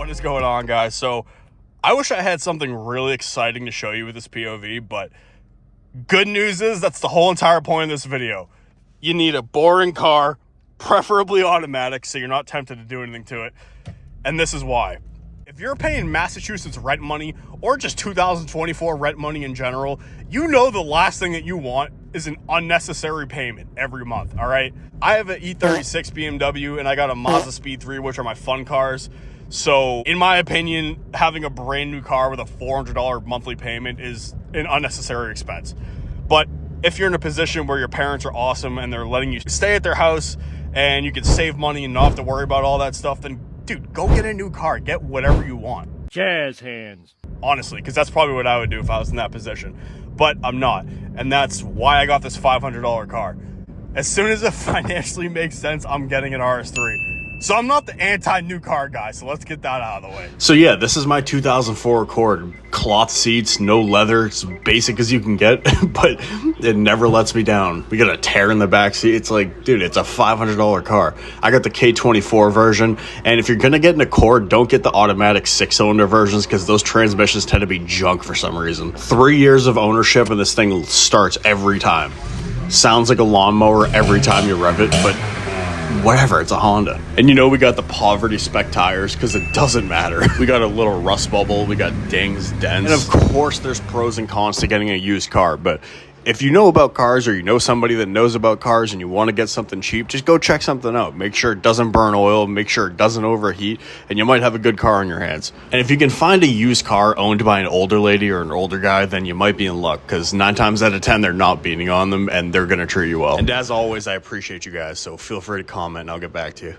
What is going on, guys? So I wish I had something really exciting to show you with this POV, but good news is that's the whole entire point of this video. You need a boring car, preferably automatic, so you're not tempted to do anything to it. And this is why. If you're paying Massachusetts rent money or just 2024 rent money in general, you know the last thing that you want is an unnecessary payment every month, all right? I have an E36 BMW and I got a Mazda Speed 3, which are my fun cars. So in my opinion, having a brand new car with a $400 monthly payment is an unnecessary expense. But if you're in a position where your parents are awesome and they're letting you stay at their house and you can save money and not have to worry about all that stuff, then dude, go get a new car. Get whatever you want. Jazz hands. Honestly, because that's probably what I would do if I was in that position. But I'm not. And that's why I got this $500 car. As soon as it financially makes sense, I'm getting an RS3. So I'm not the anti-new car guy, so let's get that out of the way. So yeah, this is my 2004 Accord. Cloth seats, no leather, it's basic as you can get, but it never lets me down. We got a tear in the back seat. It's like, dude, it's a $500 car. I got the K24 version, and if you're gonna get an Accord, don't get the automatic 6-cylinder versions because those transmissions tend to be junk for some reason. 3 years of ownership and this thing starts every time. Sounds like a lawnmower every time you rev it, but whatever, it's a Honda. And you know we got the poverty spec tires because it doesn't matter. We got a little rust bubble, we got dings, dents, and of course there's pros and cons to getting a used car, but if you know about cars or you know somebody that knows about cars and you want to get something cheap, just go check something out. Make sure it doesn't burn oil, make sure it doesn't overheat, and you might have a good car on your hands. And if you can find a used car owned by an older lady or an older guy, then you might be in luck because 9 times out of 10, they're not beating on them and they're going to treat you well. And as always, I appreciate you guys, so feel free to comment and I'll get back to you.